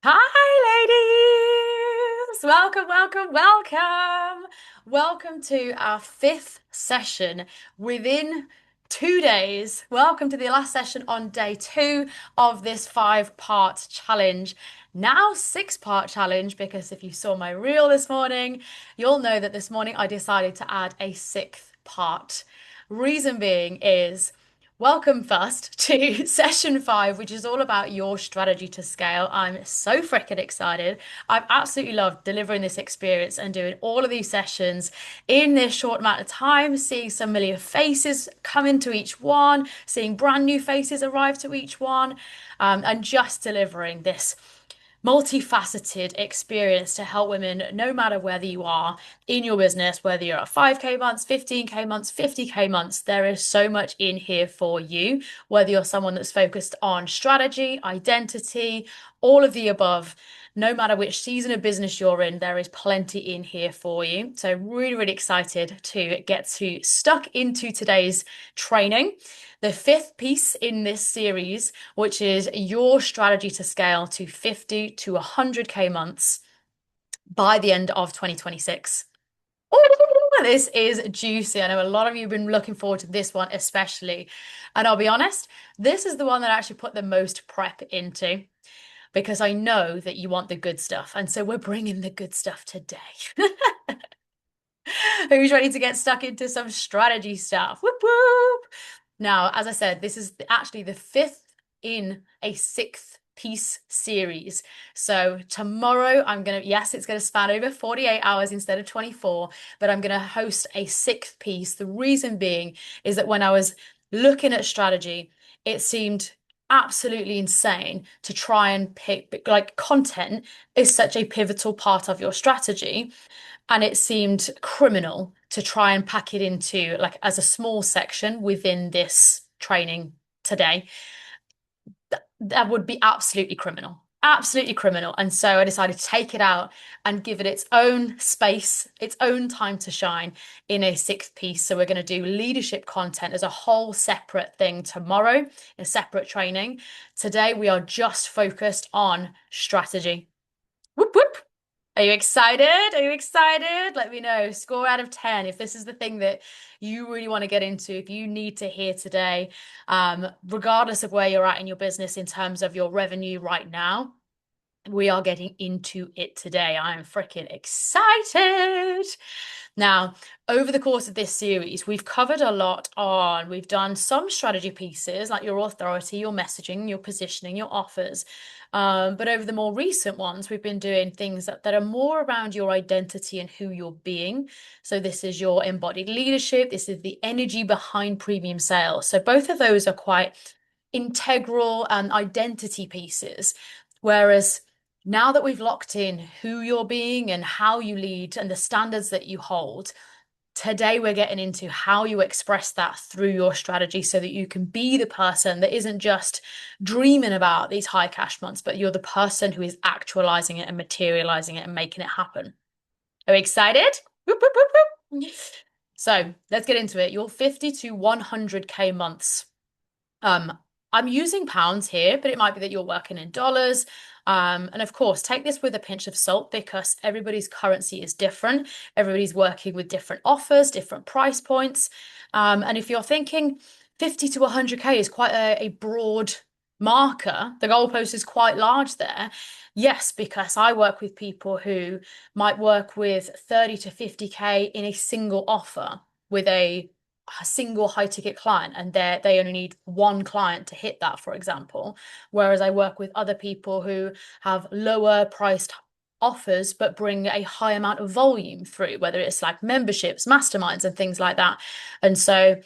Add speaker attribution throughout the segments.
Speaker 1: Hi, ladies! Welcome, welcome, welcome! Welcome to our fifth session within 2 days. Welcome to the last session on day two of this five-part challenge. Now, six-part challenge, because if you saw my reel this morning, you'll know that this morning I decided to add a sixth part. Reason being is welcome first to session five, which is all about your strategy to scale. I'm so freaking excited. I've absolutely loved delivering this experience and doing all of these sessions in this short amount of time, seeing familiar faces come into each one, seeing brand new faces arrive to each one, and just delivering this multifaceted experience to help women no matter whether you are in your business, whether you're at 5k months, 15k months, 50k months, there is so much in here for you, whether you're someone that's focused on strategy, identity, all of the above. No matter which season of business you're in, there is plenty in here for you. So really, really excited to get to stuck into today's training. The fifth piece in this series, which is your strategy to scale to 50 to 100k months by the end of 2026. Ooh, this is juicy. I know a lot of you have been looking forward to this one, especially. And I'll be honest, this is the one that I actually put the most prep into because I know that you want the good stuff. And so we're bringing the good stuff today. Who's ready to get stuck into some strategy stuff? Whoop whoop. Now, as I said, this is actually the fifth in a sixth piece series. So tomorrow yes, it's gonna span over 48 hours instead of 24, but I'm gonna host a sixth piece. The reason being is that when I was looking at strategy, it seemed absolutely insane to try and pick, like, content is such a pivotal part of your strategy. And it seemed criminal to try and pack it into, like, as a small section within this training today. That would be absolutely criminal. Absolutely criminal. And so I decided to take it out and give it its own space, its own time to shine in a sixth piece. So we're going to do leadership content as a whole separate thing tomorrow, a separate training. Today we are just focused on strategy. Whoop whoop. Are you excited? Are you excited? Let me know. Score out of 10 if this is the thing that you really want to get into, if you need to hear today, regardless of where you're at in your business in terms of your revenue right now. We are getting into it today. I am freaking excited. Now, over the course of this series, we've covered a lot on, we've done some strategy pieces like your authority, your messaging, your positioning, your offers. But over the more recent ones, we've been doing things that are more around your identity and who you're being. So this is your embodied leadership. This is the energy behind premium sales. So both of those are quite integral and identity pieces. Whereas now that we've locked in who you're being and how you lead and the standards that you hold, today we're getting into how you express that through your strategy so that you can be the person that isn't just dreaming about these high cash months, but you're the person who is actualizing it and materializing it and making it happen. Are we excited? Whoop, whoop, whoop, whoop. So let's get into it. Your 50 to 100k months. I'm using pounds here, but it might be that you're working in dollars. And of course, take this with a pinch of salt because everybody's currency is different. Everybody's working with different offers, different price points. And if you're thinking 50 to 100k is quite a broad marker, the goalpost is quite large there. Yes, because I work with people who might work with 30 to 50k in a single offer with a single high ticket client, and they only need one client to hit that, for example. Whereas I work with other people who have lower priced offers but bring a high amount of volume through, whether it's like memberships, masterminds, and things like that. And so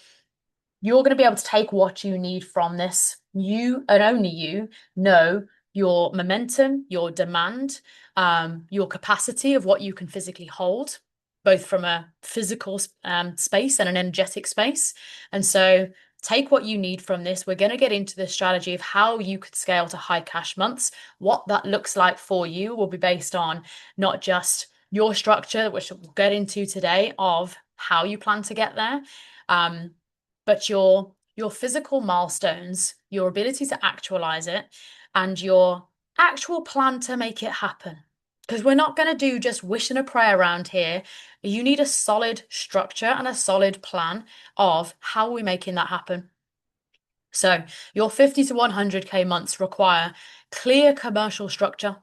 Speaker 1: you're going to be able to take what you need from this. You and only you know your momentum, your demand, your capacity of what you can physically hold, both from a physical space and an energetic space. And so take what you need from this. We're going to get into the strategy of how you could scale to high cash months. What that looks like for you will be based on not just your structure, which we'll get into today, of how you plan to get there, but your physical milestones, your ability to actualize it, and your Actual plan to make it happen. Because we're not going to do just wish and a prayer around here. You need a solid structure and a solid plan of how we're making that happen. So your 50 to 100k months require clear commercial structure.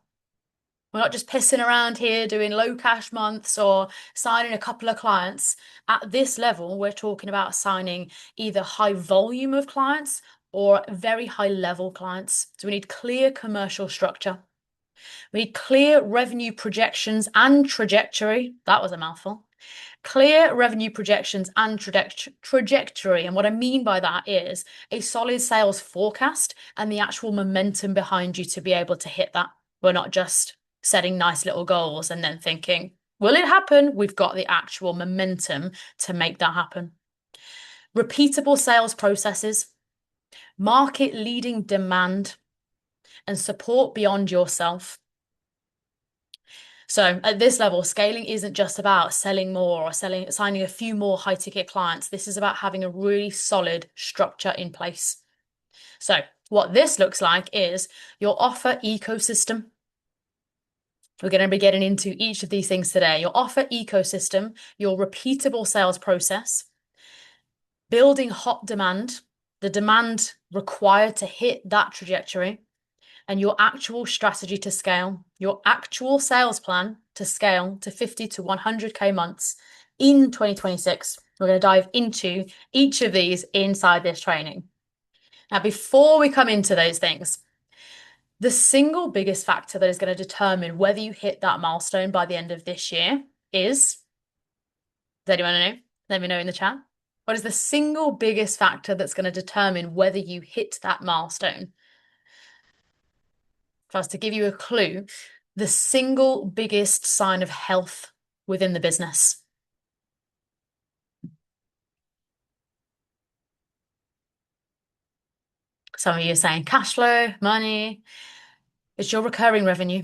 Speaker 1: We're not just pissing around here doing low cash months or signing a couple of clients. At this level, we're talking about signing either high volume of clients or very high level clients. So we need clear commercial structure. We need clear revenue projections and trajectory. That was a mouthful. Clear revenue projections and trajectory. And what I mean by that is a solid sales forecast and the actual momentum behind you to be able to hit that. We're not just setting nice little goals and then thinking, will it happen? We've got the actual momentum to make that happen. Repeatable sales processes, market leading demand, and support beyond yourself. So at this level, scaling isn't just about selling more or signing a few more high ticket clients. This is about having a really solid structure in place. So what this looks like is your offer ecosystem. We're going to be getting into each of these things today. Your offer ecosystem, your repeatable sales process, building hot demand, the demand required to hit that trajectory, and your actual strategy to scale, your actual sales plan to scale to 50 to 100k months in 2026. We're going to dive into each of these inside this training. Now, before we come into those things, the single biggest factor that is going to determine whether you hit that milestone by the end of this year is, does anyone know? Let me know in the chat. What is the single biggest factor that's going to determine whether you hit that milestone? If I was to give you a clue, the single biggest sign of health within the business. Some of you are saying cash flow, money. It's your recurring revenue.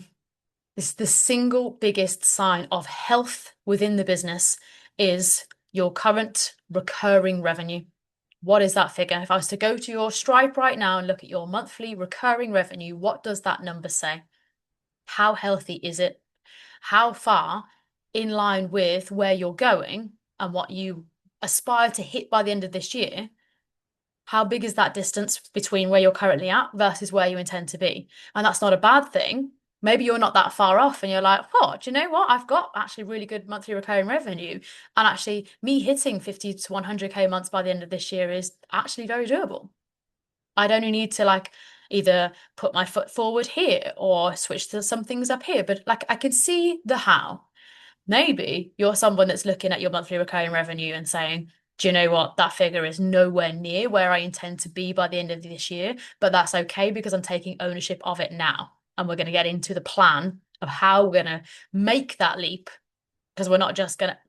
Speaker 1: It's the single biggest sign of health within the business is your current recurring revenue. What is that figure? If I was to go to your Stripe right now and look at your monthly recurring revenue, what does that number say? How healthy is it? How far in line with where you're going and what you aspire to hit by the end of this year? How big is that distance between where you're currently at versus where you intend to be? And that's not a bad thing. Maybe you're not that far off and you're like, oh, do you know what? I've got actually really good monthly recurring revenue. And actually, me hitting 50 to 100k months by the end of this year is actually very doable. I'd only need to like either put my foot forward here or switch to some things up here. But like I can see the how. Maybe you're someone that's looking at your monthly recurring revenue and saying, do you know what? That figure is nowhere near where I intend to be by the end of this year, but that's okay because I'm taking ownership of it now. And we're going to get into the plan of how we're going to make that leap because we're not just gonna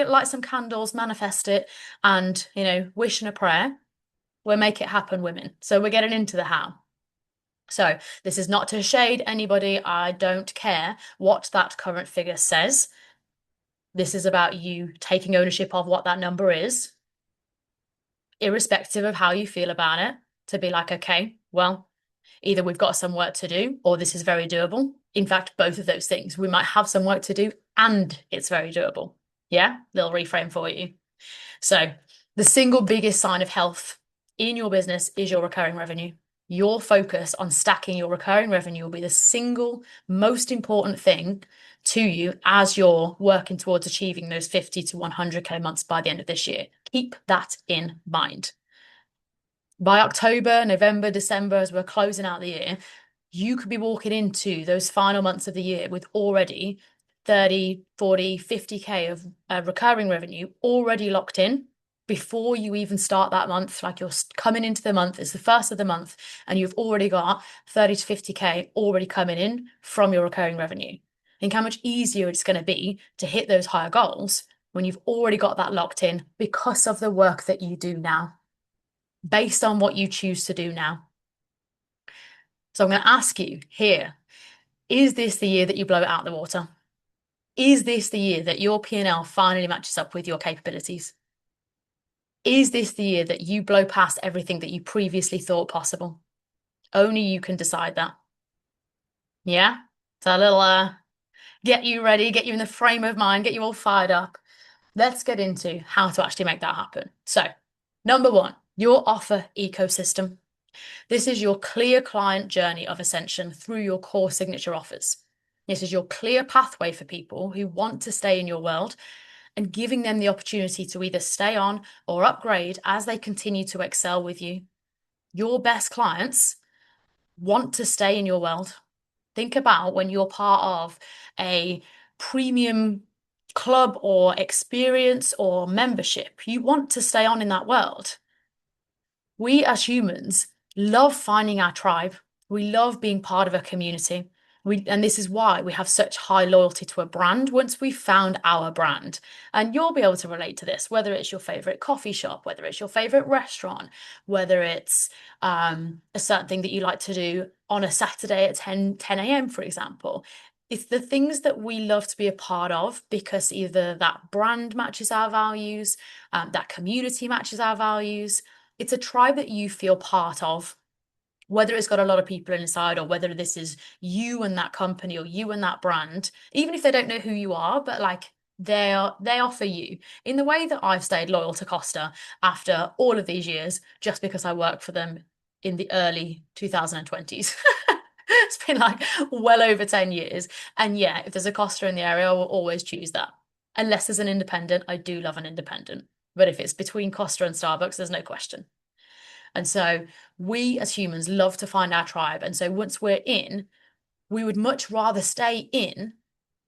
Speaker 1: light some candles, manifest it, and wish and a prayer. We'll make it happen, women. So we're getting into the how. So this is not to shade anybody. I don't care what that current figure says. This is about you taking ownership of what that number is, irrespective of how you feel about it, to be like, okay, well, either we've got some work to do or this is very doable. In fact, both of those things. We might have some work to do and it's very doable. Yeah, little reframe for you. So the single biggest sign of health in your business is your recurring revenue. Your focus on stacking your recurring revenue will be the single most important thing to you as you're working towards achieving those 50 to 100k months by the end of this year. Keep that in mind. By October, November, December, as we're closing out the year, you could be walking into those final months of the year with already 30, 40, 50k of recurring revenue already locked in before you even start that month. Like you're coming into the month, it's the first of the month, and you've already got 30 to 50k already coming in from your recurring revenue. Think how much easier it's going to be to hit those higher goals when you've already got that locked in because of the work that you do now, based on what you choose to do now. So I'm going to ask you here, is this the year that you blow it out of the water? Is this the year that your P&L finally matches up with your capabilities? Is this the year that you blow past everything that you previously thought possible? Only you can decide that. Yeah. So a little get you ready, get you in the frame of mind, get you all fired up. Let's get into how to actually make that happen. So, number one, your offer ecosystem. This is your clear client journey of ascension through your core signature offers. This is your clear pathway for people who want to stay in your world and giving them the opportunity to either stay on or upgrade as they continue to excel with you. Your best clients want to stay in your world. Think about when you're part of a premium club or experience or membership. You want to stay on in that world. We as humans love finding our tribe. We love being part of a community. And this is why we have such high loyalty to a brand once we've found our brand. And you'll be able to relate to this, whether it's your favorite coffee shop, whether it's your favorite restaurant, whether it's a certain thing that you like to do on a Saturday at 10 a.m., for example. It's the things that we love to be a part of because either that brand matches our values, that community matches our values. It's a tribe that you feel part of, whether it's got a lot of people inside or whether this is you and that company or you and that brand, even if they don't know who you are, but like they offer you in the way that I've stayed loyal to Costa after all of these years, just because I worked for them in the early 2020s. It's been like well over 10 years. And yeah, if there's a Costa in the area, I will always choose that. Unless there's an independent, I do love an independent. But if it's between Costa and Starbucks, there's no question. And so we as humans love to find our tribe. And so once we're in, we would much rather stay in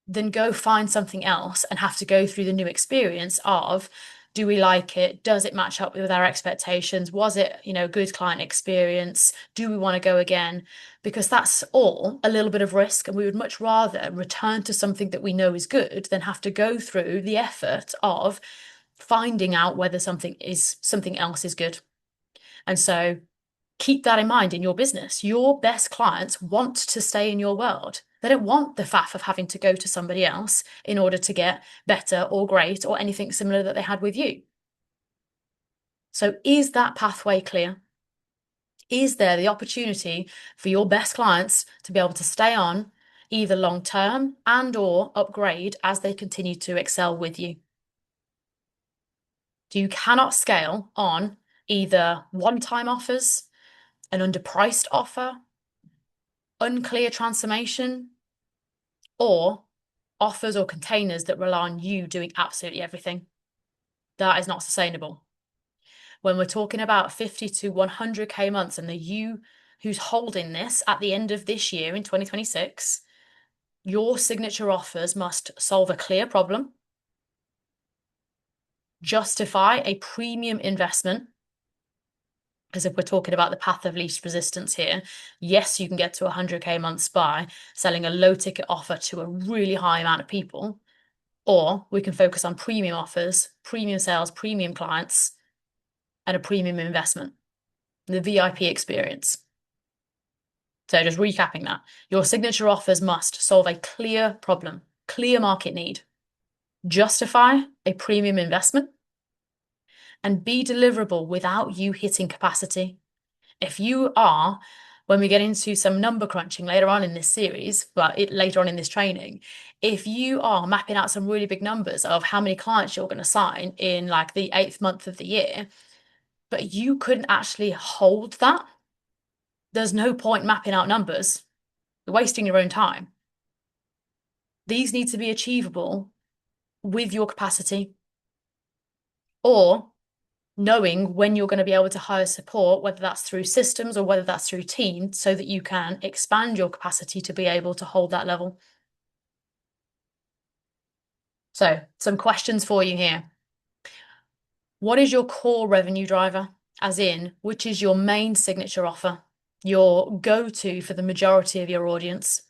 Speaker 1: than go find something else and have to go through the new experience of, do we like it? Does it match up with our expectations? Was it, good client experience? Do we want to go again? Because that's all a little bit of risk. And we would much rather return to something that we know is good than have to go through the effort of finding out whether something else is good. And so keep that in mind in your business. Your best clients want to stay in your world. They don't want the faff of having to go to somebody else in order to get better or great or anything similar that they had with you. So is that pathway clear? Is there the opportunity for your best clients to be able to stay on either long term and or upgrade as they continue to excel with you? You cannot scale on either one-time offers, an underpriced offer, unclear transformation, or offers or containers that rely on you doing absolutely everything. That is not sustainable. When we're talking about 50 to 100k months and the you who's holding this at the end of this year in 2026, your signature offers must solve a clear problem, justify a premium investment. Because if we're talking about the path of least resistance here, yes, you can get to 100k months by selling a low ticket offer to a really high amount of people, or we can focus on premium offers, premium sales, premium clients, and a premium investment, the VIP experience. So just recapping that, your signature offers must solve a clear problem, clear market need, justify a premium investment, and be deliverable without you hitting capacity. If you are, when we get into some number crunching later on in this series, but later on in this training, if you are mapping out some really big numbers of how many clients you're going to sign in like the 8th month of the year, but you couldn't actually hold that, there's no point mapping out numbers. You're wasting your own time. These need to be achievable with your capacity or knowing when you're going to be able to hire support, whether that's through systems or whether that's through teams, so that you can expand your capacity to be able to hold that level. So, some questions for you here. What is your core revenue driver? As in, which is your main signature offer, your go-to for the majority of your audience?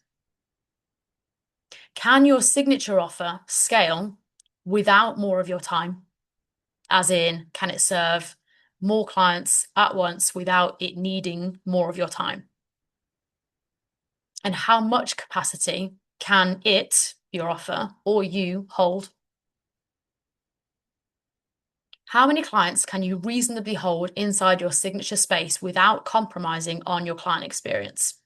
Speaker 1: Can your signature offer scale without more of your time? As in, can it serve more clients at once without it needing more of your time? And how much capacity can it, your offer, or you hold? How many clients can you reasonably hold inside your signature space without compromising on your client experience?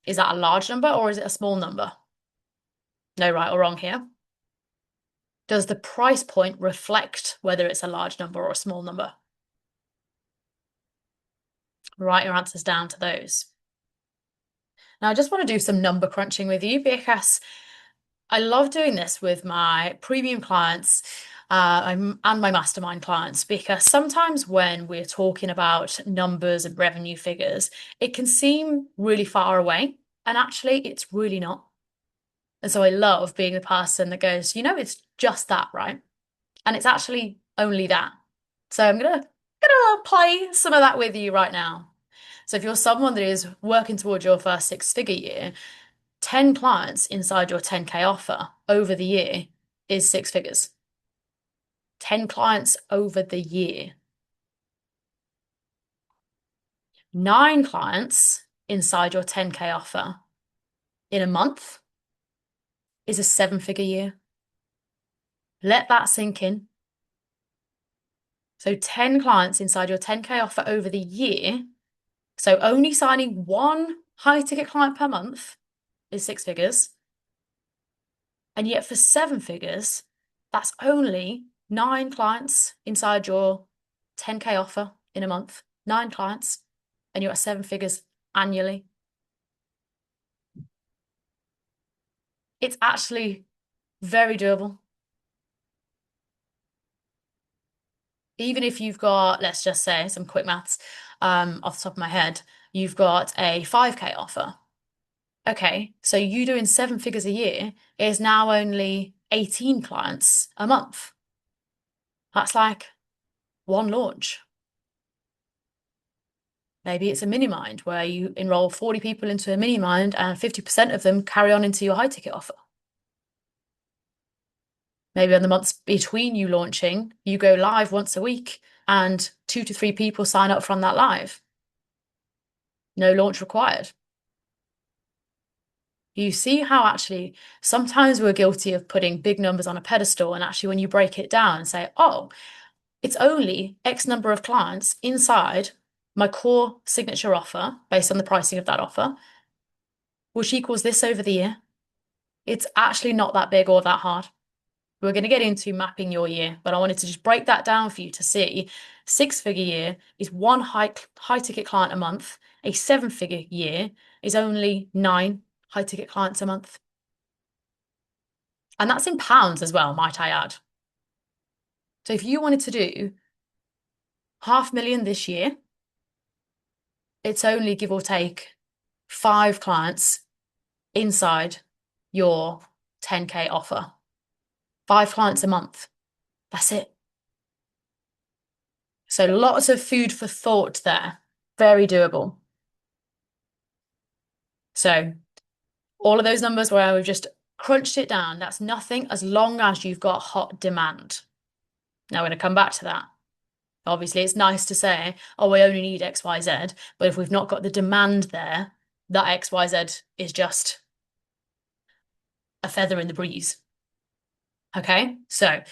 Speaker 1: Is that a large number or is it a small number? No right or wrong here. Does the price point reflect whether it's a large number or a small number? Write your answers down to those. Now, I just want to do some number crunching with you because I love doing this with my premium clients and my mastermind clients because sometimes when we're talking about numbers and revenue figures, it can seem really far away, and actually, it's really not. And so I love being the person that goes, it's just that, right? And it's actually only that. So I'm gonna play some of that with you right now. So if you're someone that is working towards your first six-figure year, 10 clients inside your 10k offer over the year is six figures. 10 clients over the year. 9 clients inside your 10k offer in a month is a seven-figure year. Let that sink in. So 10 clients inside your 10k offer over the year. So only signing one high ticket client per month is six figures. And yet for seven figures, that's only 9 clients inside your 10k offer in a month. 9 clients, and you're at seven figures annually. It's actually very doable. Even if you've got, let's just say, some quick maths off the top of my head, you've got a 5k offer. Okay, so you doing seven figures a year is now only 18 clients a month. That's like one launch. Maybe it's a mini mind where you enroll 40 people into a mini mind and 50% of them carry on into your high ticket offer. Maybe on the months between you launching, you go live once a week and 2 to 3 people sign up from that live. No launch required. You see how actually sometimes we're guilty of putting big numbers on a pedestal, and actually when you break it down and say, oh, it's only X number of clients inside my core signature offer based on the pricing of that offer, which equals this over the year. It's actually not that big or that hard. We're going to get into mapping your year, but I wanted to just break that down for you to see. Six-figure year is one high ticket client a month. A seven-figure year is only 9 high ticket clients a month. And that's in pounds as well, might I add. So if you wanted to do 500,000 this year, it's only give or take 5 clients inside your 10k offer. 5 clients a month. That's it. So lots of food for thought there. Very doable. So all of those numbers where we've just crunched it down, that's nothing as long as you've got hot demand. Now we're going to come back to that. Obviously, it's nice to say, oh, we only need X, Y, Z. But if we've not got the demand there, that X, Y, Z is just a feather in the breeze. Okay, so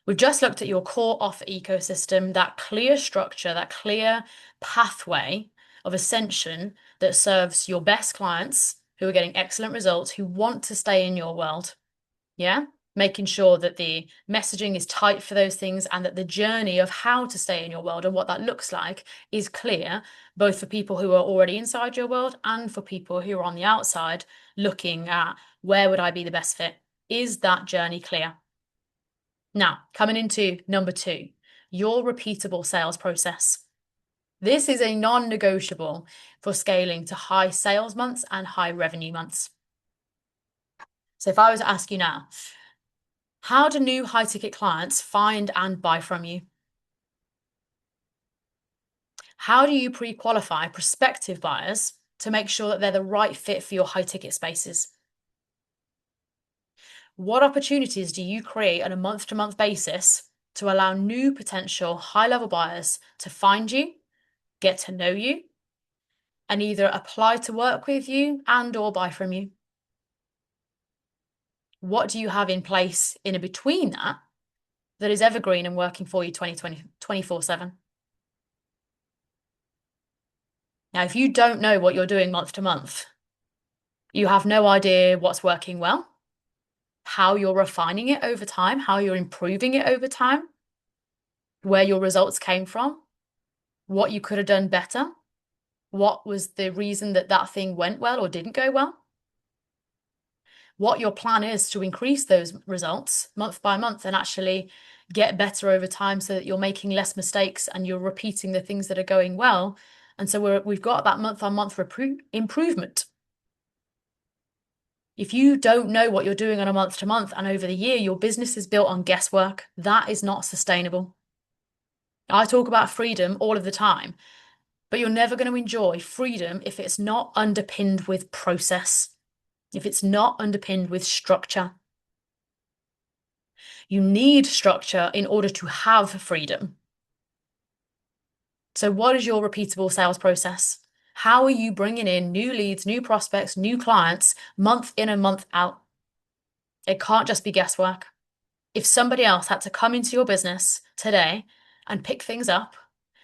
Speaker 1: we've just looked at your core offer ecosystem, that clear structure, that clear pathway of ascension that serves your best clients who are getting excellent results, who want to stay in your world. Yeah, making sure that the messaging is tight for those things and that the journey of how to stay in your world and what that looks like is clear, both for people who are already inside your world and for people who are on the outside looking at where would I be the best fit? Is that journey clear? Now, coming into number 2, your repeatable sales process. This is a non-negotiable for scaling to high sales months and high revenue months. So if I was to ask you now, how do new high ticket clients find and buy from you? How do you pre-qualify prospective buyers to make sure that they're the right fit for your high ticket spaces? What opportunities do you create on a month-to-month basis to allow new potential high-level buyers to find you, get to know you, and either apply to work with you and or buy from you? What do you have in place in between that is evergreen and working for you 24/7? Now, if you don't know what you're doing month to month, You have no idea what's working well, how you're refining it over time, how you're improving it over time, where your results came from, what you could have done better, what was the reason that that thing went well or didn't go well, what your plan is to increase those results month by month and actually get better over time so that you're making less mistakes and you're repeating the things that are going well. And so we've got that month on month improvement. If you don't know what you're doing on a month to month and over the year, your business is built on guesswork. That is not sustainable. I talk about freedom all of the time, but you're never going to enjoy freedom if it's not underpinned with process, if it's not underpinned with structure. You need structure in order to have freedom. So, what is your repeatable sales process? How are you bringing in new leads, new prospects, new clients month in and month out? It can't just be guesswork. If somebody else had to come into your business today and pick things up,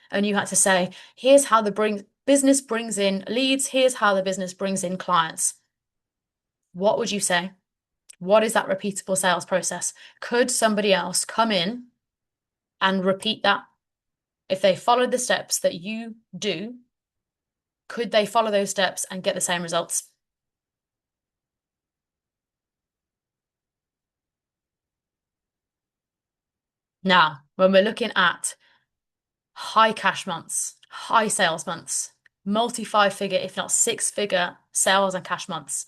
Speaker 1: and you had to say, here's how the business brings in leads, here's how the business brings in clients, what would you say? What is that repeatable sales process? Could somebody else come in and repeat that? If they followed the steps that you do, could they follow those steps and get the same results? Now, when we're looking at high cash months, high sales months, multi five figure, if not six figure sales and cash months,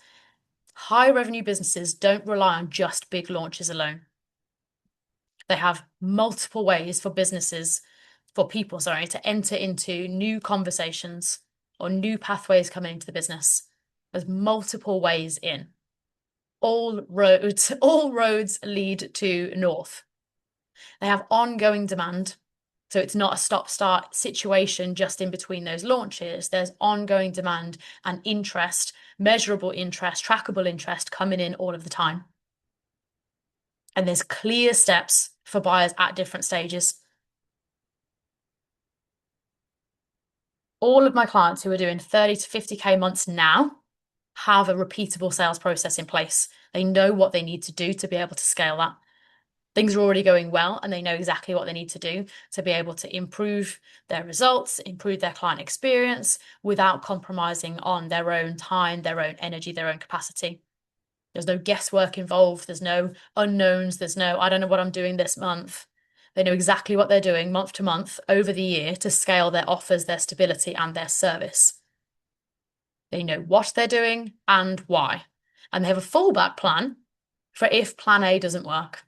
Speaker 1: high revenue businesses don't rely on just big launches alone. They have multiple ways for people, sorry, to enter into new conversations or new pathways coming into the business. There's multiple ways in. All roads lead to north. They have ongoing demand. So it's not a stop-start situation just in between those launches. There's ongoing demand and interest, measurable interest, trackable interest coming in all of the time. And there's clear steps for buyers at different stages. All of my clients who are doing 30 to 50k months now have a repeatable sales process in place. They know what they need to do to be able to scale that. Things are already going well and they know exactly what they need to do to be able to improve their results, improve their client experience without compromising on their own time, their own energy, their own capacity. There's no guesswork involved. There's no unknowns. There's no, I don't know what I'm doing this month. They know exactly what they're doing month to month over the year to scale their offers, their stability, and their service. They know what they're doing and why. And they have a fallback plan for if plan A doesn't work.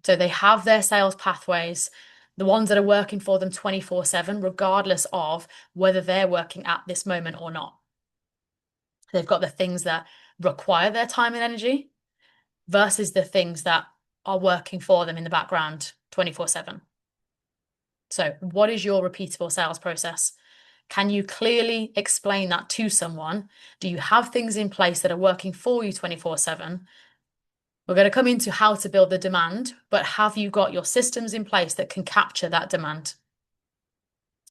Speaker 1: So they have their sales pathways, the ones that are working for them 24/7, regardless of whether they're working at this moment or not. They've got the things that require their time and energy versus the things that are working for them in the background 24/7. So, what is your repeatable sales process? Can you clearly explain that to someone? Do you have things in place that are working for you 24/7? We're going to come into how to build the demand, but have you got your systems in place that can capture that demand?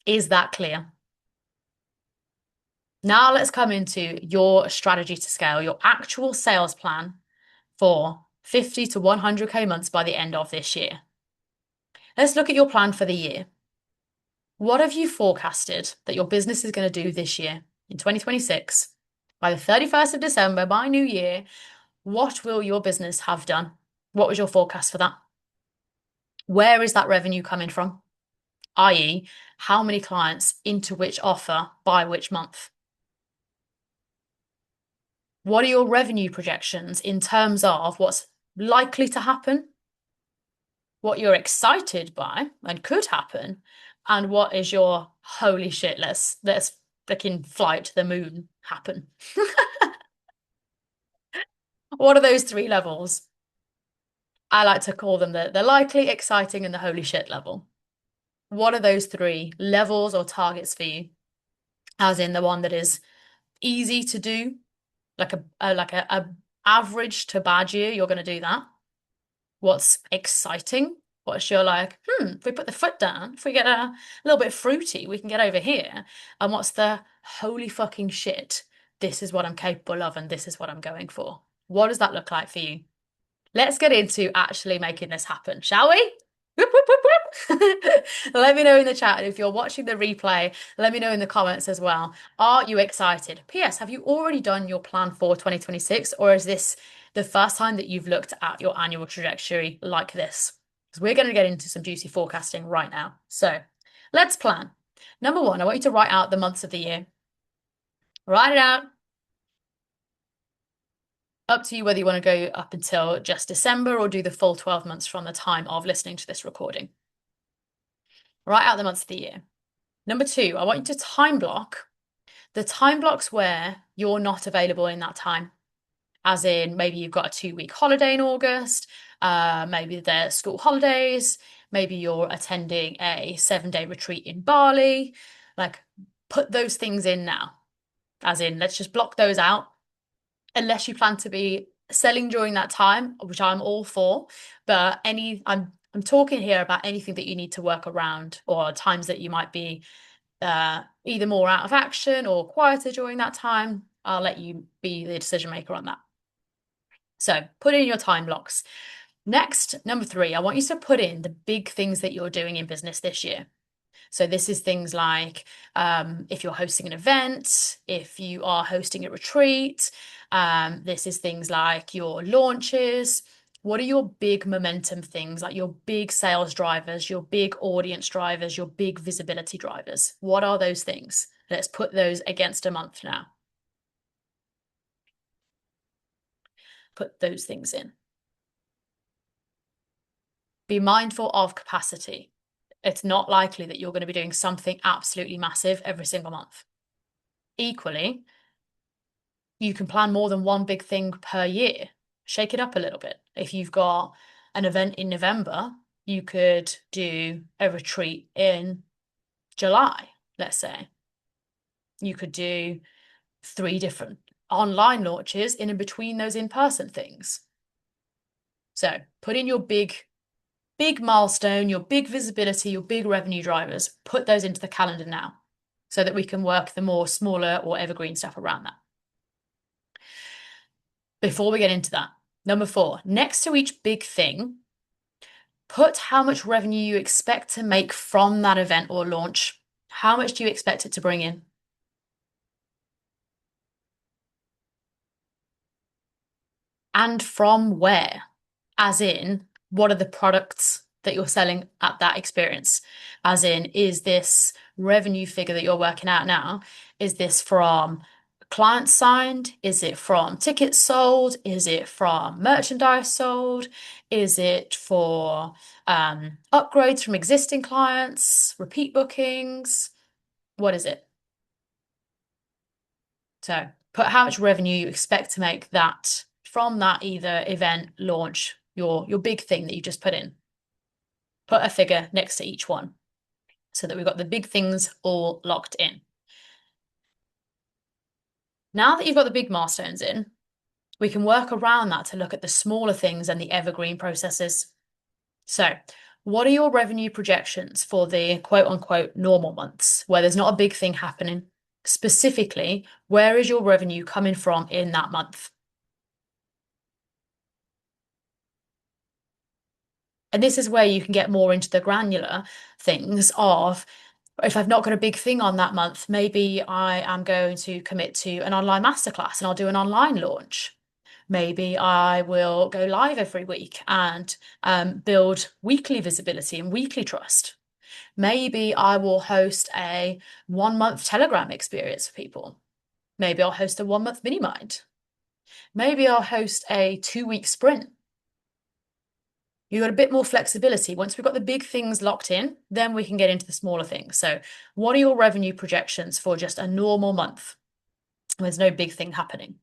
Speaker 1: Is that clear? Now let's come into your strategy to scale, your actual sales plan for 50 to 100k months by the end of this year. Let's look at your plan for the year. What have you forecasted that your business is going to do this year in 2026? By the 31st of December, by New Year, what will your business have done? What was your forecast for that? Where is that revenue coming from? i.e., how many clients into which offer by which month? What are your revenue projections in terms of what's likely to happen, what you're excited by and could happen, and what is your holy shit, let's freaking fly to the moon happen? What are those three levels? I like to call them the likely, exciting, and the holy shit level. What are those three levels or targets for you? As in the one that is easy to do, like a average to bad year, you're going to do that. What's exciting? What's your like, if we put the foot down, if we get a little bit fruity, we can get over here. And what's the holy fucking shit? this is what I'm capable of and this is what I'm going for. What does that look like for you? Let's get into actually making this happen, shall we? Whoop, whoop, whoop, whoop. Let me know in the chat. If you're watching the replay, let me know in the comments as well. Are you excited? PS, have you already done your plan for 2026, or is this the first time that you've looked at your annual trajectory like this? Because we're going to get into some juicy forecasting right now. So let's plan. Number one, I want you to write out the months of the year. Write it out. Up to you whether you want to go up until just December or do the full 12 months from the time of listening to this recording. Write out the months of the year. Number two, I want you to time block the time blocks where you're not available in that time. As in, maybe you've got a 2-week holiday in August, maybe they're school holidays, maybe you're attending a 7-day retreat in Bali. Like, put those things in now. As in, let's just block those out. Unless you plan to be selling during that time, which I'm all for, but I'm talking here about anything that you need to work around or times that you might be either more out of action or quieter during that time. I'll let you be the decision maker on that. So put in your time blocks. Next, number 3, I want you to put in the big things that you're doing in business this year. So this is things like if you're hosting an event, if you are hosting a retreat, this is things like your launches. What are your big momentum things, like your big sales drivers, your big audience drivers, your big visibility drivers? What are those things? Let's put those against a month now. Put those things in. Be mindful of capacity. It's not likely that you're going to be doing something absolutely massive every single month. Equally, you can plan more than one big thing per year. Shake it up a little bit. If you've got an event in November, you could do a retreat in July, let's say. You could do 3 different online launches in between those in-person things. So put in your big milestone, your big visibility, your big revenue drivers, put those into the calendar now so that we can work the more smaller or evergreen stuff around that. Before we get into that, number 4, next to each big thing, put how much revenue you expect to make from that event or launch. How much do you expect it to bring in? And from where? As in, what are the products that you're selling at that experience? As in, is this revenue figure that you're working out now, is this from clients signed? Is it from tickets sold? Is it from merchandise sold? Is it for upgrades from existing clients, repeat bookings? What is it? So put how much revenue you expect to make that from that either event, launch, your big thing that you just put in. Put a figure next to each one so that we've got the big things all locked in. Now that you've got the big milestones in, we can work around that to look at the smaller things and the evergreen processes. So what are your revenue projections for the quote unquote normal months where there's not a big thing happening? Specifically, where is your revenue coming from in that month? And this is where you can get more into the granular things of, if I've not got a big thing on that month, maybe I am going to commit to an online masterclass and I'll do an online launch. Maybe I will go live every week and build weekly visibility and weekly trust. Maybe I will host a 1-month Telegram experience for people. Maybe I'll host a 1-month mini mind. Maybe I'll host a 2-week sprint. You've got a bit more flexibility. Once we've got the big things locked in, then we can get into the smaller things. So what are your revenue projections for just a normal month? There's no big thing happening.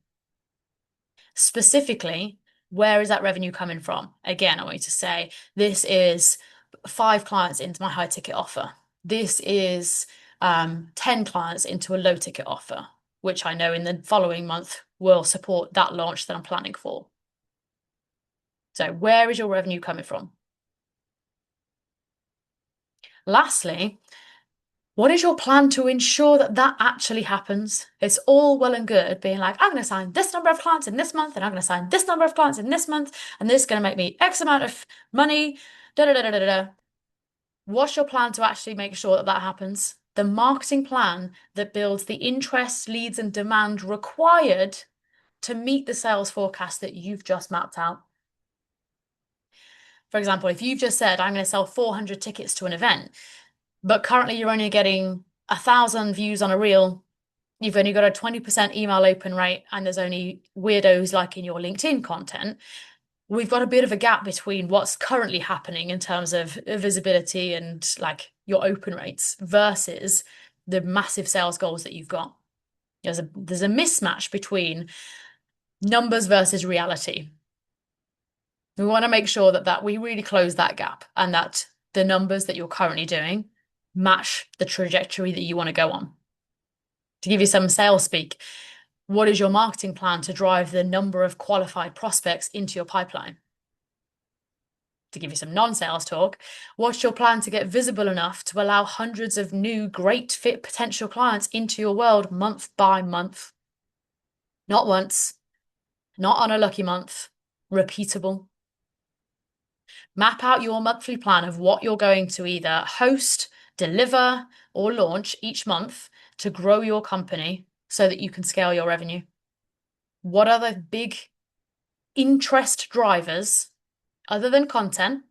Speaker 1: Specifically, where is that revenue coming from? Again, I want you to say, this is 5 clients into my high ticket offer. This is 10 clients into a low ticket offer, which I know in the following month will support that launch that I'm planning for. So where is your revenue coming from? Lastly, What is your plan to ensure that that actually happens? It's all well and good being like, I'm going to sign this number of clients in this month, and I'm going to sign this number of clients in this month, and this is going to make me X amount of money. Da da da da da da. What's your plan to actually make sure that that happens? The marketing plan that builds the interest, leads, and demand required to meet the sales forecast that you've just mapped out. For example, if you've just said, I'm going to sell 400 tickets to an event, but currently you're only getting 1,000 views on a reel, you've only got a 20% email open rate, and there's only weirdos liking your LinkedIn content, we've got a bit of a gap between what's currently happening in terms of visibility and like your open rates versus the massive sales goals that you've got. There's a mismatch between numbers versus reality. We want to make sure that we really close that gap and that the numbers that you're currently doing match the trajectory that you want to go on. To give you some sales speak, what is your marketing plan to drive the number of qualified prospects into your pipeline? To give you some non-sales talk, what's your plan to get visible enough to allow hundreds of new great fit potential clients into your world month by month? Not once, not on a lucky month, repeatable. Map out your monthly plan of what you're going to either host, deliver, or launch each month to grow your company so that you can scale your revenue. What are the big interest drivers other than content?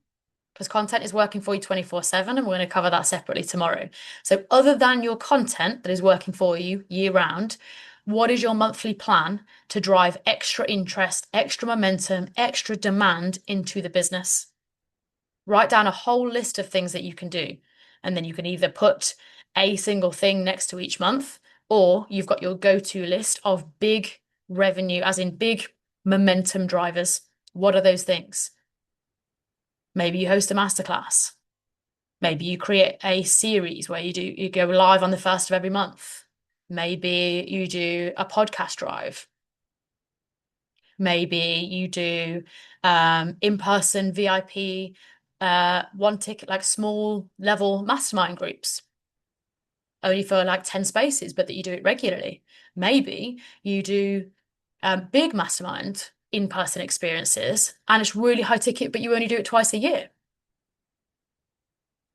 Speaker 1: Because content is working for you 24/7, and we're going to cover that separately tomorrow. So other than your content that is working for you year round, what is your monthly plan to drive extra interest, extra momentum, extra demand into the business? Write down a whole list of things that you can do. And then you can either put a single thing next to each month, or you've got your go-to list of big revenue, as in big momentum drivers. What are those things? Maybe you host a masterclass. Maybe you create a series where you go live on the first of every month. Maybe you do a podcast drive. Maybe you do in-person VIP one ticket, like small level mastermind groups, only for like 10 spaces, but that you do it regularly. Maybe you do big mastermind in-person experiences and it's really high ticket, but you only do it twice a year.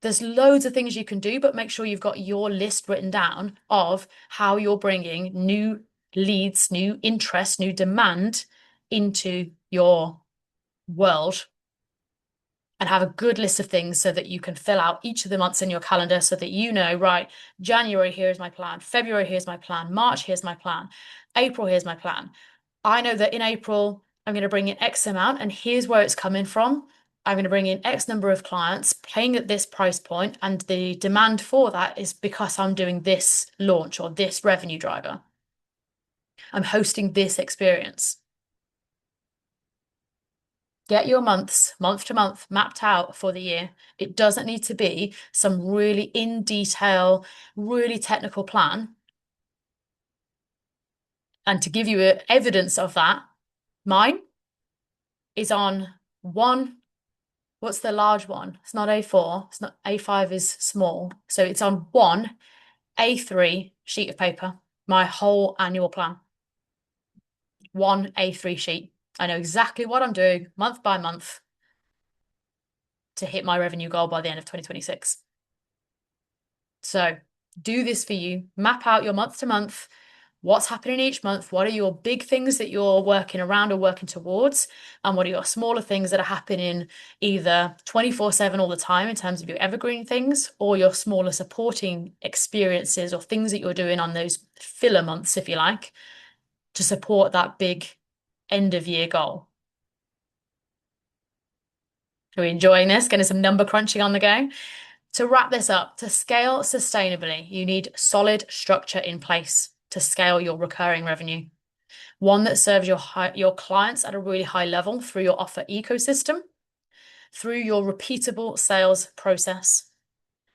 Speaker 1: There's loads of things you can do, but make sure you've got your list written down of how you're bringing new leads, new interest, new demand into your world, and have a good list of things so that you can fill out each of the months in your calendar so that you know, right, January, here's my plan. February, here's my plan. March, here's my plan. April, here's my plan. I know that in April, I'm going to bring in X amount, and here's where it's coming from. I'm going to bring in X number of clients paying at this price point, and the demand for that is because I'm doing this launch or this revenue driver. I'm hosting this experience. Get your months, month to month, mapped out for the year. It doesn't need to be some really in detail, really technical plan. And to give you evidence of that, mine is on one. What's the large one? It's not A4. It's not A5 is small. So it's on one A3 sheet of paper, my whole annual plan. One A3 sheet. I know exactly what I'm doing month by month to hit my revenue goal by the end of 2026. So do this for you. Map out your month to month. What's happening each month? What are your big things that you're working around or working towards? And what are your smaller things that are happening either 24/7 all the time in terms of your evergreen things, or your smaller supporting experiences or things that you're doing on those filler months, if you like, to support that big end of year goal? Are we enjoying this? Getting some number crunching on the go? To wrap this up, to scale sustainably, you need solid structure in place to scale your recurring revenue. One that serves your clients at a really high level through your offer ecosystem, through your repeatable sales process,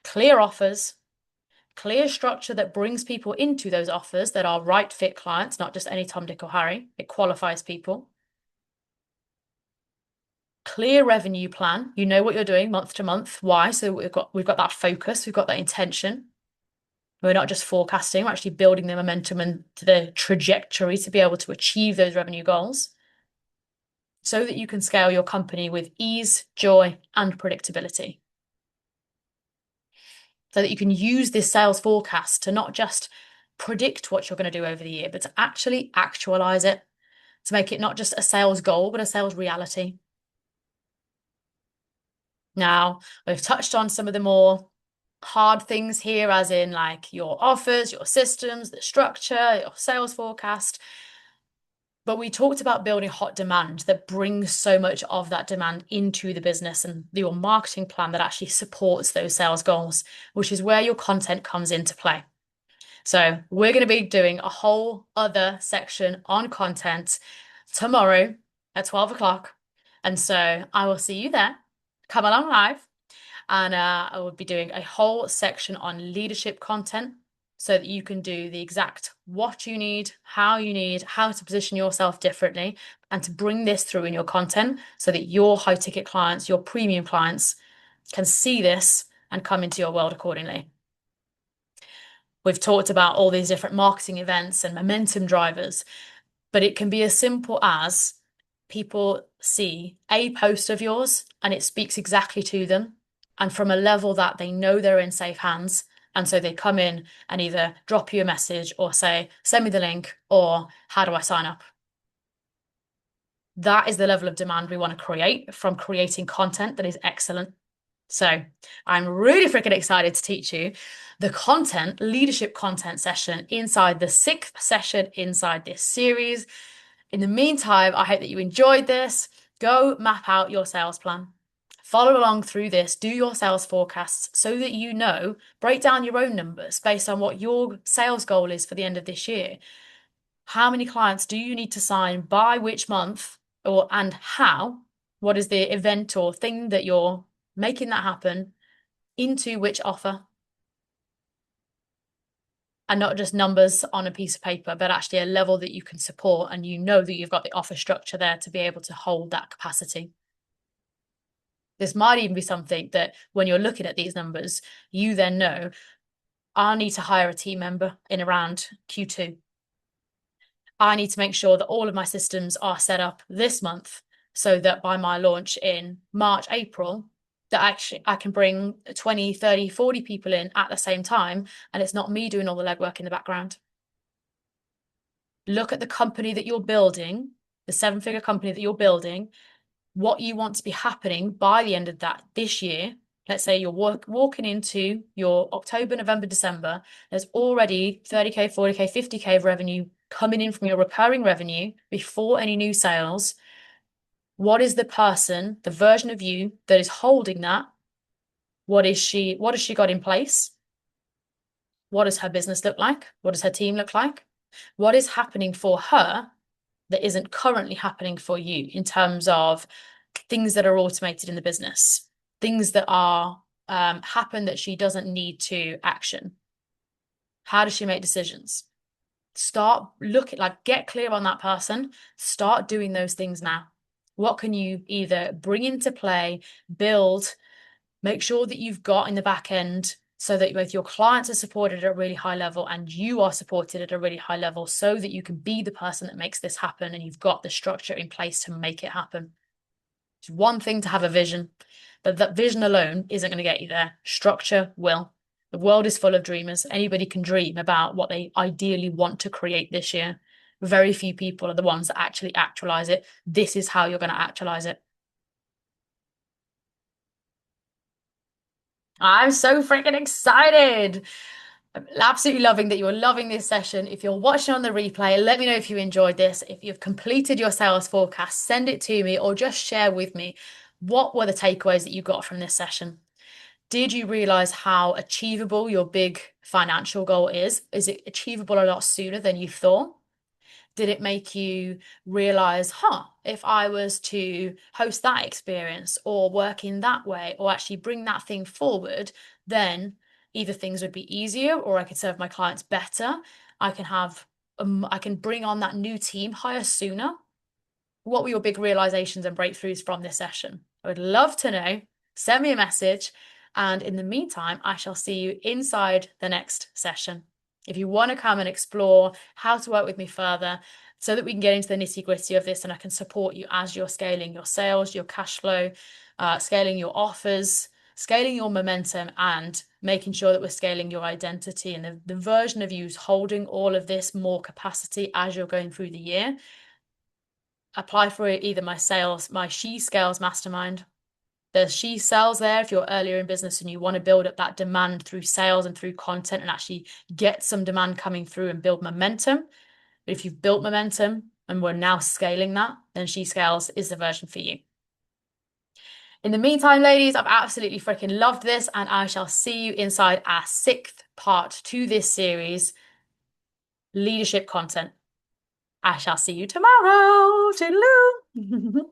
Speaker 1: clear offers, clear structure that brings people into those offers that are right fit clients, not just any Tom, Dick, or Harry. It qualifies people. Clear revenue plan. You know what you're doing month to month. Why? So we've got that focus, we've got that intention. We're not just forecasting, we're actually building the momentum and the trajectory to be able to achieve those revenue goals so that you can scale your company with ease, joy, and predictability. So that you can use this sales forecast to not just predict what you're going to do over the year, but to actually actualize it, to make it not just a sales goal, but a sales reality. Now, we've touched on some of the more hard things here, as in like your offers, your systems, the structure, your sales forecast. But we talked about building hot demand that brings so much of that demand into the business and your marketing plan that actually supports those sales goals, which is where your content comes into play. So we're going to be doing a whole other section on content tomorrow at 12 o'clock. And so I will see you there. Come along live. And I will be doing a whole section on leadership content so that you can do the exact what you need, how to position yourself differently, and to bring this through in your content so that your high ticket clients, your premium clients can see this and come into your world accordingly. We've talked about all these different marketing events and momentum drivers, but it can be as simple as people see a post of yours and it speaks exactly to them. And from a level that they know they're in safe hands. And so they come in and either drop you a message or say, send me the link, or how do I sign up? That is the level of demand we want to create from creating content that is excellent. So I'm really freaking excited to teach you the content, leadership content session inside the 6th session inside this series. In the meantime, I hope that you enjoyed this. Go map out your sales plan. Follow along through this, do your sales forecasts so that you know, break down your own numbers based on what your sales goal is for the end of this year. How many clients do you need to sign by which month, and how? What is the event or thing that you're making that happen into which offer? And not just numbers on a piece of paper, but actually a level that you can support and you know that you've got the offer structure there to be able to hold that capacity. This might even be something that when you're looking at these numbers, you then know, I need to hire a team member in around Q2. I need to make sure that all of my systems are set up this month so that by my launch in March, April, that actually I can bring 20, 30, 40 people in at the same time, and it's not me doing all the legwork in the background. Look at the company that you're building, the 7-figure company that you're building, what you want to be happening by the end of that this year. Let's say you're walking into your October, November, December, there's already 30k, 40k, 50k of revenue coming in from your recurring revenue before any new sales. What is the person, the version of you that is holding that? What has she got in place? What does her business look like? What does her team look like? What is happening for her that isn't currently happening for you in terms of things that are automated in the business, things that are happen that she doesn't need to action? How does she make decisions? Start looking, like, get clear on that person. Start doing those things now. What can you either bring into play, build, make sure that you've got in the back end so that both your clients are supported at a really high level and you are supported at a really high level so that you can be the person that makes this happen and you've got the structure in place to make it happen. It's one thing to have a vision, but that vision alone isn't going to get you there. Structure will. The world is full of dreamers. Anybody can dream about what they ideally want to create this year. Very few people are the ones that actually actualize it. This is how you're going to actualize it. I'm so freaking excited. I'm absolutely loving that you're loving this session. If you're watching on the replay, let me know if you enjoyed this. If you've completed your sales forecast, send it to me or just share with me what were the takeaways that you got from this session. Did you realize how achievable your big financial goal is? Is it achievable a lot sooner than you thought? Did it make you realize, if I was to host that experience or work in that way or actually bring that thing forward, then either things would be easier or I could serve my clients better. I can bring on that new team hire sooner. What were your big realizations and breakthroughs from this session? I would love to know. Send me a message. And in the meantime, I shall see you inside the next session. If you want to come and explore how to work with me further so that we can get into the nitty-gritty of this and I can support you as you're scaling your sales, your cash flow, scaling your offers, scaling your momentum, and making sure that we're scaling your identity and the version of you is holding all of this more capacity as you're going through the year, apply for either my She Scales Mastermind. There's She Sells there if you're earlier in business and you want to build up that demand through sales and through content and actually get some demand coming through and build momentum. But if you've built momentum and we're now scaling that, then She Scales is the version for you. In the meantime, ladies, I've absolutely freaking loved this, and I shall see you inside our 6th part to this series, leadership content. I shall see you tomorrow. Toodaloo.